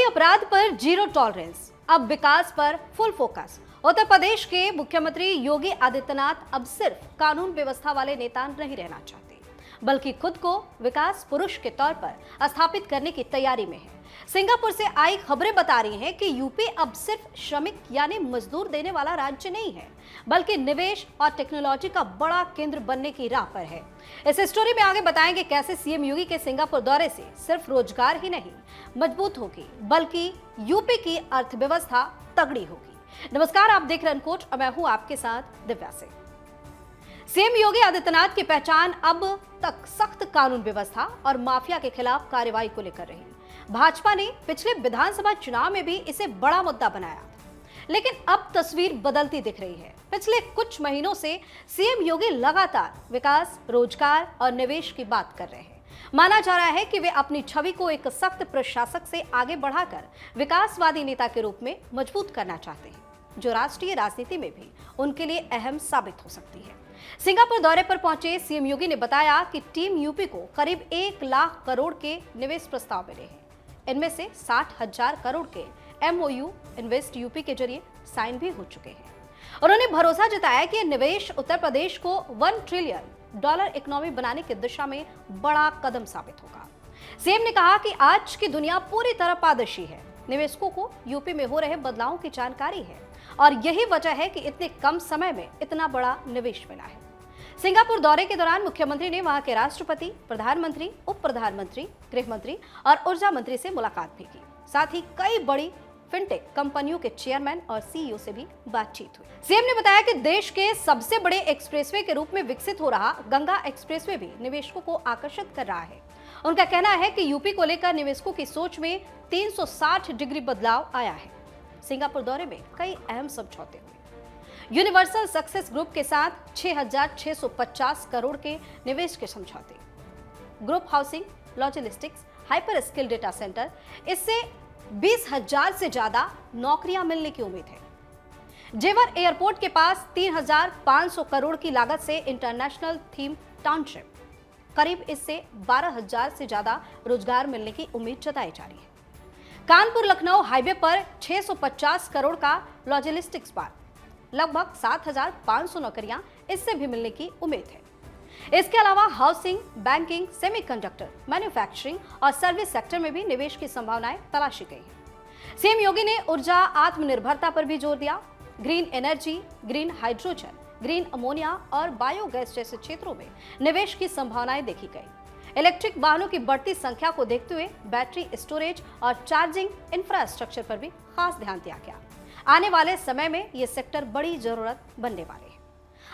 अपराध पर zero tolerance, अब विकास पर फुल फोकस। उत्तर प्रदेश के मुख्यमंत्री योगी आदित्यनाथ अब सिर्फ कानून व्यवस्था वाले नेता नहीं रहना चाहते, बल्कि खुद को विकास पुरुष के तौर पर स्थापित करने की तैयारी में है। सिंगापुर से आई खबरें बता रही हैं कि यूपी अब सिर्फ श्रमिक यानी मजदूर देने वाला राज्य नहीं है, बल्कि निवेश और टेक्नोलॉजी का बड़ा केंद्र बनने की राह पर है। इस स्टोरी में आगे बताएंगे कैसे सीएम योगी के सिंगापुर दौरे से सिर्फ रोजगार ही नहीं मजबूत होगी, बल्कि यूपी की अर्थव्यवस्था तगड़ी होगी। नमस्कार, आप देख रहे हैं अनकोट और मैं हूं आपके साथ दिव्या सिंह। सीएम योगी आदित्यनाथ की पहचान अब तक सख्त कानून व्यवस्था और माफिया के खिलाफ कार्रवाई को लेकर रही। भाजपा ने पिछले विधानसभा चुनाव में भी इसे बड़ा मुद्दा बनाया, लेकिन अब तस्वीर बदलती दिख रही है। पिछले कुछ महीनों से सीएम योगी लगातार विकास, रोजगार और निवेश की बात कर रहे हैं। माना जा रहा है कि वे अपनी छवि को एक सख्त प्रशासक से आगे बढ़ाकर विकासवादी नेता के रूप में मजबूत करना चाहते हैं, जो राष्ट्रीय राजनीति में भी उनके लिए अहम साबित हो सकती है। सिंगापुर दौरे पर पहुंचे सीएम योगी ने बताया कि टीम यूपी को करीब 1 लाख करोड़ के निवेश प्रस्ताव मिले हैं। इनमें से 60,000 करोड़ के MOU इन्वेस्ट यूपी के जरिए साइन भी हो चुके हैं। उन्होंने भरोसा जताया कि निवेश उत्तर प्रदेश को $1 ट्रिलियन इकोनॉमी बनाने की दिशा में बड़ा कदम साबित होगा। सीएम ने कहा कि आज की दुनिया पूरी तरह पारदर्शी है, निवेशकों को यूपी में हो रहे बदलावों की जानकारी है और यही वजह है कि इतने कम समय में इतना बड़ा निवेश मिला है। सिंगापुर दौरे के दौरान मुख्यमंत्री ने वहां के राष्ट्रपति, प्रधानमंत्री, उप प्रधानमंत्री, गृह मंत्री और ऊर्जा मंत्री से मुलाकात भी की। साथ ही कई बड़ी फिनटेक कंपनियों के चेयरमैन और CEO से भी बातचीत हुई। सीएम ने बताया कि देश के सबसे बड़े एक्सप्रेसवे के रूप में विकसित हो रहा गंगा एक्सप्रेसवे भी निवेशकों को आकर्षित कर रहा है। उनका कहना है कि यूपी को लेकर निवेशकों की सोच में 360 डिग्री बदलाव आया है। सिंगापुर दौरे में कई अहम समझौते हुए। यूनिवर्सल सक्सेस ग्रुप के साथ 6,650 करोड़ के निवेश के समझौते, group housing, logistics, hyper skill data centre, इससे 20,000 से ज्यादा नौकरियां मिलने की उम्मीद है। जेवर एयरपोर्ट के पास 3,500 करोड़ की लागत से इंटरनेशनल थीम टाउनशिप, करीब इससे 12,000 से ज्यादा रोजगार मिलने की उम्मीद जताई जा रही है। कानपुर लखनऊ हाईवे पर 650 करोड़ का लॉजिस्टिक्स पार्क, लगभग 7,500 नौकरियां इससे भी मिलने की उम्मीद है। इसके अलावा हाउसिंग, बैंकिंग, सेमीकंडक्टर, मैन्युफैक्चरिंग और सर्विस सेक्टर में भी निवेश की संभावनाएं तलाशी गई हैं। सीएम योगी ने ऊर्जा आत्मनिर्भरता पर भी जोर दिया। Green energy, green hydrogen, green ammonia और बायोगैस जैसे क्षेत्रों में निवेश की संभावनाएं देखी गई। इलेक्ट्रिक वाहनों की बढ़ती संख्या को देखते हुए बैटरी स्टोरेज और चार्जिंग इंफ्रास्ट्रक्चर पर भी खास ध्यान दिया गया। आने वाले समय में ये सेक्टर बड़ी जरूरत बनने वाले हैं।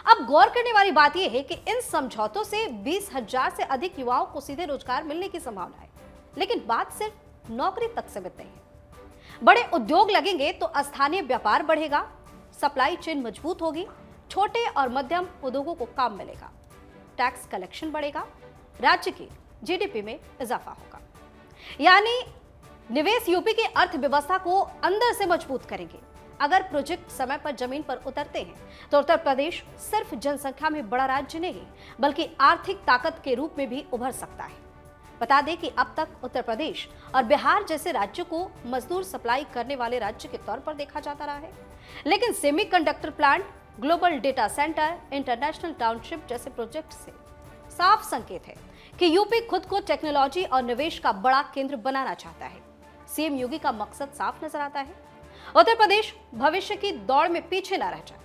अब गौर करने वाली बात यह है कि इन समझौतों से 20,000 से अधिक युवाओं को सीधे रोजगार मिलने की संभावना है, लेकिन बात सिर्फ नौकरी तक सीमित नहीं है। बड़े उद्योग लगेंगे तो स्थानीय व्यापार बढ़ेगा, सप्लाई चेन मजबूत होगी, छोटे और मध्यम उद्योगों को काम मिलेगा, टैक्स कलेक्शन बढ़ेगा, राज्य की GDP में इजाफा होगा। यानी निवेश यूपी की अर्थव्यवस्था को अंदर से मजबूत करेंगे। अगर प्रोजेक्ट समय पर जमीन पर उतरते हैं तो उत्तर प्रदेश सिर्फ जनसंख्या में बड़ा राज्य नहीं, बल्कि आर्थिक ताकत के रूप में भी उभर सकता है। बता दें कि अब तक उत्तर प्रदेश और बिहार जैसे राज्यों को मजदूर सप्लाई करने वाले राज्य के तौर पर देखा जाता रहा है, लेकिन semiconductor plant, global data centre, international township जैसे प्रोजेक्ट से साफ संकेत है कि यूपी खुद को टेक्नोलॉजी और निवेश का बड़ा केंद्र बनाना चाहता है। सीएम योगी का मकसद साफ नजर आता है, उत्तर प्रदेश भविष्य की दौड़ में पीछे न रह जाए।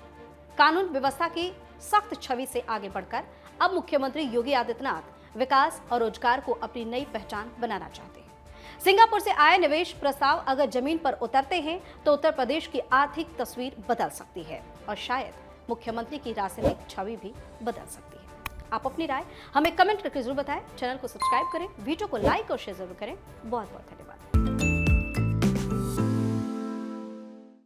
कानून व्यवस्था की सख्त छवि से आगे बढ़कर अब मुख्यमंत्री योगी आदित्यनाथ विकास और रोजगार को अपनी नई पहचान बनाना चाहते हैं। सिंगापुर से आए निवेश प्रस्ताव अगर जमीन पर उतरते हैं तो उत्तर प्रदेश की आर्थिक तस्वीर बदल सकती है और शायद मुख्यमंत्री की राजनीतिक छवि भी बदल सकती है। आप अपनी राय हमें कमेंट करके जरूर बताएं। चैनल को सब्सक्राइब करें, वीडियो को लाइक और शेयर जरूर करें। बहुत बहुत धन्यवाद।